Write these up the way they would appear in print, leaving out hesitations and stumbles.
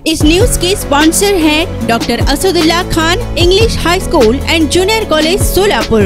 इस news के sponsor हैं doctor Asadullah Khan English high school and junior college Solapur.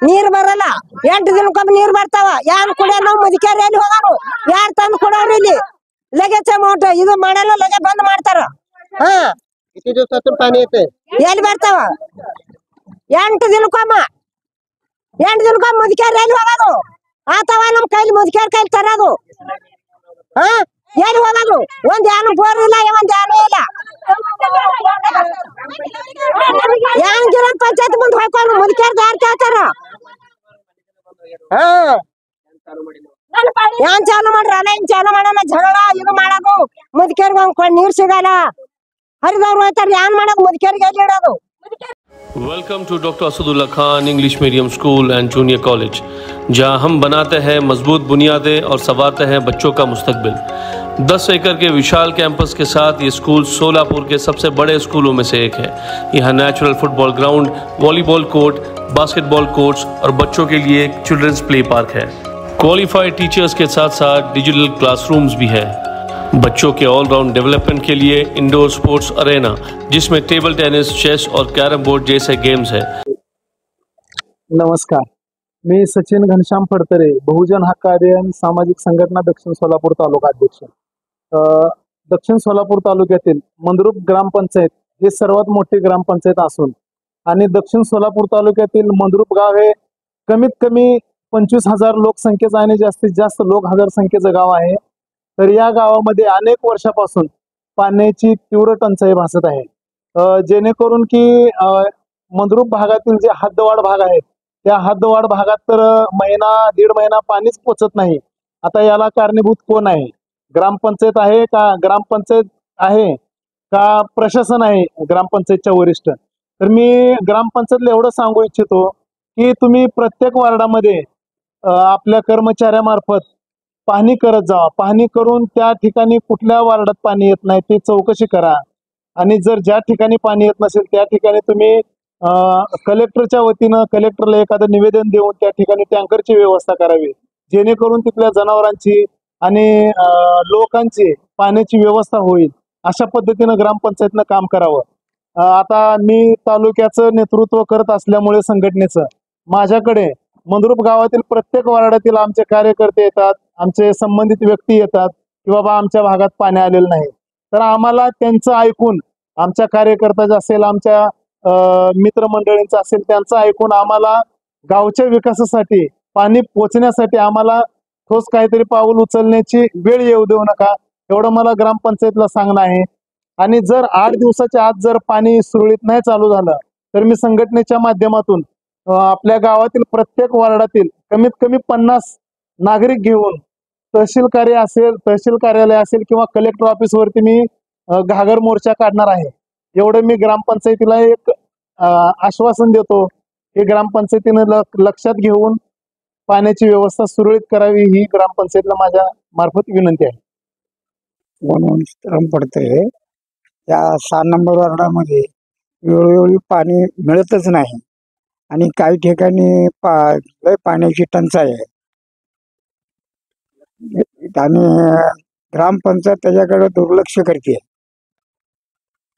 ನೀರ್ ಬರಲ್ಲ 8 ದಿನಕ್ಕೊಮ್ಮೆ ನೀರ್ ಬರ್ತಾವ ಯಾರು ಕುಡಿಯಲ್ಲ ಮುದಿಕೇರಿಯಲ್ಲಿ ಹೋಗಾರು ಯಾರು ತಂದು ಕೊಡೋರು ಇಲ್ಲಿ लगेच अमाउंट ಇದು ಮಾಡಲ್ಲ लगे बंद ಮಾಡ್ತಾರ किती दिवसातून पाणी येते ಎಲ್ಲಿ ಬರ್ತಾವ 8 ದಿನಕ್ಕೊಮ್ಮೆ ಮುದಿಕೇರಿಯಲ್ಲಿ ಹೋಗೋದು ಆತವ ನಮ್ಮ ಕೈಲಿ ಮುದಿಕೇರಿ ಕೈಲಿ ತರೋದು ಎಲ್ಲಿ ಹೋಗೋದು ಒಂದ್ ಯಾನು ಬೋರ್ ಇಲ್ಲ ಒಂದ್ ಯಾನು ಇಲ್ಲ ಯಾನ್ ಗಿರಂ ಪಂಚಾಯತ್ ಮುಂದೆ ಹೋಗ್ಕೊಂಡು ಮುದಿಕೇರಿ ಯಾರು ಕೇಳ್ತಾರ ಯಾನ್ ಚಾಲು ಮಾಡ್ರಲ್ಲ ಏನ್ ಚಾಲು ಮಾಡೋಣ ಜಗಳ ಇದು ಮಾಡೋದು ಮುದಿಕೇರಿಗೆ ನೀರ್ ಸಿಗಲ್ಲ ಹರಿದವ್ರು ಹೋಗ್ತಾರೆ ಯಾನ್ ಮಾಡೋದು ಮುದಿಕೇರಿಗೆ ಎಲ್ಲಿ ಇಡೋದು। Welcome to doctor Asadullah Khan English medium school and junior college, जहां हम बनाते हैं मजबूत बुनियादें और संवारते हैं बच्चों का मुस्तकबिल। 10 एकड़ के विशाल कैंपस के साथ ये स्कूल सोलापुर के सबसे बड़े स्कूलों में से एक है। यहाँ natural football ground, volleyball court, basketball courts और बच्चों के लिए एक चिल्ड्रंस प्ले पार्क है। क्वालिफाइड टीचर्स के साथ साथ डिजिटल क्लासरूम्स भी है। बच्चों के ऑलराउंड डेवलपमेंट के लिए इंडोर स्पोर्ट्स अरेना, जिसमें टेबल टेनिस, चेस और कैरम बोर्ड जैसे गेम्स है। नमस्कार, मी सचिन घनश्याम फडतरे, बहुजन हक्क अभियान सामाजिक संघटना दक्षिण सोलापूर तालुका अध्यक्ष। दक्षिण सोलापूर तालुक्यातील मंद्रुप ग्रामपंचायत ही सर्वात मोठी ग्रामपंचायत असून आणि दक्षिण सोलापूर तालुक्यातील मंद्रुप गाव हे कमीत कमी 25,000 लोकसंख्येचं आणि जास्तीत जास्त लोकहजार संख्येचं गाव आहे। तर या गावामध्ये अनेक वर्षापासून पाण्याची तीव्र टंचाई भासत आहे, जेणेकरून की मंद्रुप भागातील जे हद्दवाढ भाग आहेत त्या हद्दवाढ भागात तर महिना दीड महिना पाणीच पोचत नाही। आता याला कारणीभूत कोण आहे? ग्रामपंचायत आहे का प्रशासन आहे ग्रामपंचायतच्या वरिष्ठ? तर मी ग्रामपंचायतला एवढं सांगू इच्छितो की तुम्ही प्रत्येक वार्डामध्ये आपल्या कर्मचाऱ्यामार्फत पाहणी करत जावा। पाहणी करून त्या ठिकाणी कुठल्या वार्डात पाणी येत नाही ते चौकशी करा आणि जर ज्या ठिकाणी पाणी येत नसेल त्या ठिकाणी तुम्ही कलेक्टरच्या वतीनं कलेक्टरला एखादं निवेदन देऊन त्या ठिकाणी टँकरची व्यवस्था करावी, जेणेकरून तिथल्या जनावरांची आणि लोकांची पाण्याची व्यवस्था होईल। अशा पद्धतीनं ग्रामपंचायतनं काम करावं। आता मी तालुक्याचं नेतृत्व करत असल्यामुळे संघटनेचं माझ्याकडे मंद्रुप गावातील प्रत्येक वार्डातील आमचे कार्यकर्ते येतात, आमचे संबंधित व्यक्ती येतात की बाबा आमच्या भागात पाणी आलेलं नाही। तर आम्हाला त्यांचं ऐकून, आमच्या कार्यकर्त्याचं असेल, आमच्या मित्रमंडळींचं असेल, त्यांचं ऐकून आम्हाला गावच्या विकासासाठी पाणी पोचण्यासाठी आम्हाला ठोस काहीतरी पाऊल उचलण्याची वेळ येऊ देऊ नका, एवढं मला ग्रामपंचायतला सांगणं आहे। आणि जर 8 दिवसाच्या आत जर पाणी सुरळीत नाही चालू झालं तर मी संघटनेच्या माध्यमातून आपल्या गावातील प्रत्येक वार्डातील कमीत कमी 50 नागरिक घेऊन तहसील कार्यालय असेल किंवा कलेक्टर ऑफिस वरती मी घागर मोर्चा काढणार आहे। एवढं मी ग्रामपंचायतीला एक आश्वासन देतो की ग्रामपंचायतीने लक्षात घेऊन पाण्याची व्यवस्था सुरळीत करावी ही ग्रामपंचायतीला माझ्या मार्फत विनंती आहे। म्हणून पडते या 6 नंबर वार्डामध्ये वेळोवेळी पाणी मिळतच नाही आणि काही ठिकाणी पाण्याची टंचाई आहे। आणि ग्रामपंचायत त्याच्याकडे दुर्लक्ष करते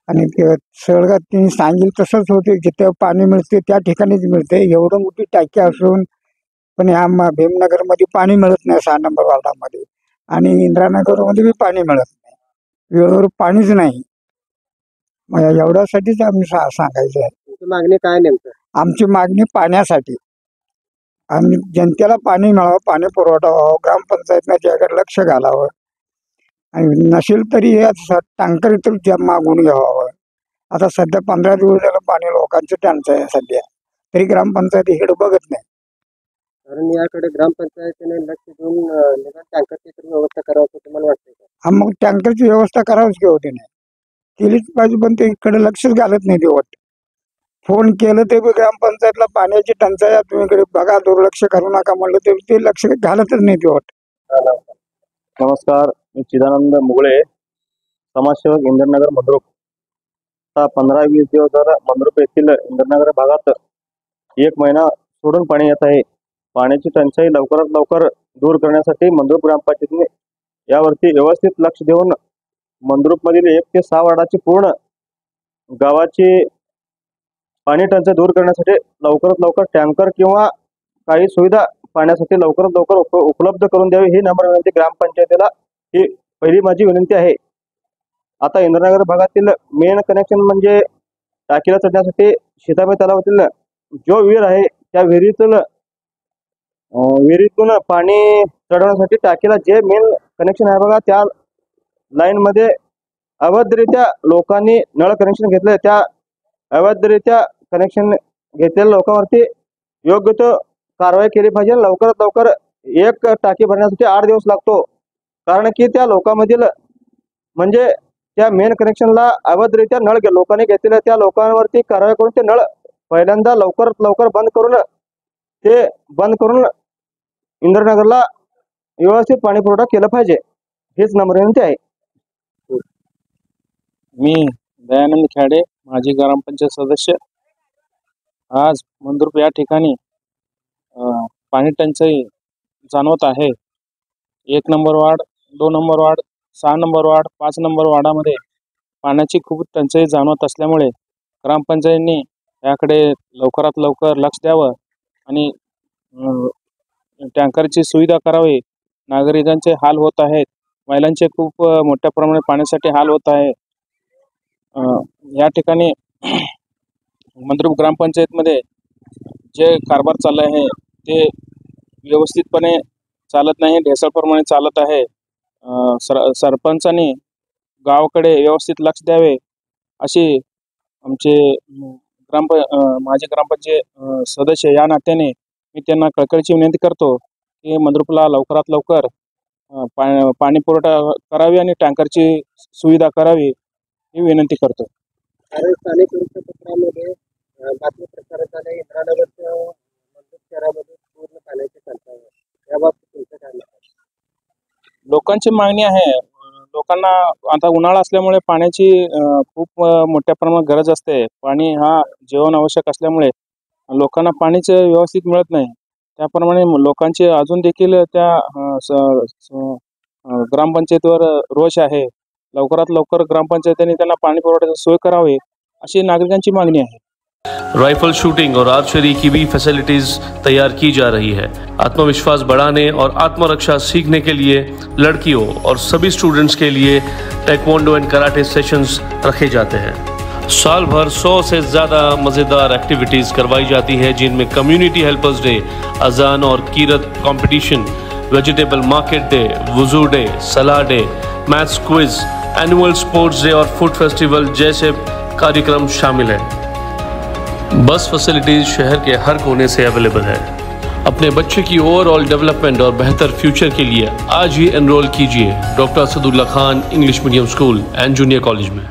आणि ते सगळं तिने सांगितलं तसंच होते. जिथे पाणी मिळते त्या ठिकाणीच मिळते. एवढं मोठी टाकी असून पण ह्या भीमनगरमध्ये पाणी मिळत नाही 6 नंबर वार्डामध्ये आणि इंदिरानगरमध्ये बी पाणी मिळत नाही. वेळेवर पाणीच नाही. मग एवढ्यासाठीच आम्ही सांगायचं आहे. तुमची मागणी काय नेमकं? आमची मागणी पाण्यासाठी आणि जनतेला पाणी मिळावं, पाणी पुरवठा व्हावं, ग्रामपंचायतनं त्याकडे लक्ष घालावं आणि नसेल तरी टँकर इथं मागून घ्यावं. आता सध्या 15 दिवस झालं पाणी लोकांचं टंचाई आहे सध्या, तरी ग्रामपंचायत इकडे बघत नाही. कारण याकडे ग्रामपंचायतीने लक्ष देऊन टँकरची व्यवस्था करावं असं तुम्हाला वाटतं का? हा, मग टँकरची व्यवस्था करावीच की होती नाही, केलीच पाहिजे. पण ते इकडे लक्षच घालत नाही. ते फोन केलं ते ग्रामपंचायतला पाण्याची टंचाई आहे तुम्ही इकडे बघा, दुर्लक्ष करू नका म्हणलं तरी ते लक्ष घालतच नाही. ते नमस्कार, मी चिदानंद मुगळे, समाजसेवक इंदिरानगर मंद्रुप. आता 15-20 दिवस झाला मंद्रुप येथील इंदिरानगर भागात 1 महिना सोडून पाणी येत आहे. पाण्याची टंचाई लवकरात लवकर दूर करण्यासाठी मंद्रुप ग्रामपंचायतीने यावरती व्यवस्थित लक्ष देऊन मंद्रुपमधील 1 ते 6 वार्डाची पूर्ण गावाची पाणी टंचाई दूर करण्यासाठी लवकरात लवकर टँकर किंवा काही सुविधा पाण्यासाठी लवकरात लवकर उपलब्ध करून द्यावी ही नम्र विनंती ग्रामपंचायतीला, ही पहिली माझी विनंती आहे. आता इंदिरानगर भागातील मेन कनेक्शन म्हणजे टाकीला चढण्यासाठी सीताबाई तलावातील जो विहीर आहे त्या विहिरीतून पाणी चढवण्यासाठी टाकीला जे मेन कनेक्शन आहे बघा, त्या लाईनमध्ये अवैधरित्या लोकांनी नळ कनेक्शन घेतलं. त्या अवैधरित्या कनेक्शन घेतलेल्या लोकांवरती योग्य तो कारवाई केली पाहिजे. लवकरात लवकर एक टाकी भरण्यासाठी 8 दिवस लागतो. कारण की त्या लोकांमधील म्हणजे त्या मेन कनेक्शनला अवैधरित्या नळ लोकांनी घेतलेल्या त्या लोकांवरती कारवाई करून ते नळ पहिल्यांदा लवकरात लवकर बंद करून इंदिरानगरला व्यवस्थित पाणी पुरवठा केला पाहिजे, हेच नम्र विनंती आहे. मी दयानंद खेडे, माजी ग्रामपंचायत सदस्य. आज मंद्रुप या ठिकाणी पाणी टंचाई जाणवत आहे. 1 number ward, 2 number ward, 6 number ward, 5 number वार्डामध्ये पाण्याची खूप टंचाई जाणवत असल्यामुळे ग्रामपंचायतीने याकडे लवकरात लवकर लक्ष द्यावं आणि टँकरची सुविधा करावी. नागरिकांचे हाल होत आहेत, महिलांचे खूप मोठ्या प्रमाणात पाण्यासाठी हाल होत आहे. या ठिकाणी मंद्रुप ग्रामपंचायतमध्ये जे कारभार चालला आहे ते व्यवस्थितपणे चालत नाही, ढेसाळप्रमाणे चालत आहे. सरपंचांनी गावाकडे व्यवस्थित लक्ष द्यावे अशी आमचे माजी ग्रामपंचायत सदस्य या नात्याने मी त्यांना कळकळीची विनंती करतो की मंद्रुपला लवकरात लवकर पाणी पुरवठा करावी आणि टँकरची सुविधा करावी ही विनंती करतो. स्थानिक वृत्तपत्रामध्ये बातमी प्रसारित झाल्या इंदिरानगरच्या मंद्रुप शहरामध्ये पूर्ण पाण्याची टंचाई आहे. याबाबत तुमचं काय मत आहे? लोकांची मागणी आहे. लोकांना आता उन्हाळा असल्यामुळे पाण्याची खूप मोठ्या प्रमाणात गरज असते. पाणी हा जीवन आवश्यक असल्यामुळे लोकांना पाणीच व्यवस्थित मिळत नाही. त्याप्रमाणे लोकांचे अजून देखील त्या ग्रामपंचायतीवर रोष आहे. लवकरात लवकर ग्रामपंचायतीने त्यांना पाणी पुरवठ्याची सोय करावी अशी नागरिकांची मागणी आहे. राइफल शूटिंग और आर्चरी की भी फैसिलिटीज तैयार की जा रही है। आत्मविश्वास बढ़ाने और आत्मरक्षा सीखने के लिए लड़कियों और सभी स्टूडेंट्स के लिए टेक्वांडो एंड कराटे सेशंस रखे जाते हैं। साल भर 100 से ज़्यादा मज़ेदार एक्टिविटीज़ करवाई जाती है, जिनमें कम्युनिटी हेल्पर्स डे, अजान और कीरत कंपटीशन, वेजिटेबल मार्केट डे, वुजू डे, सलाह day, maths quiz, annual sports day और फूड फेस्टिवल जैसे कार्यक्रम शामिल हैं। बस फैसिलिटीज शहर के हर कोने से अवेलेबल है। अपने बच्चे की ओवरऑल डेवलपमेंट और बेहतर फ्यूचर के लिए आज ही एनरोल कीजिए doctor Asadullah Khan English medium school and junior college में।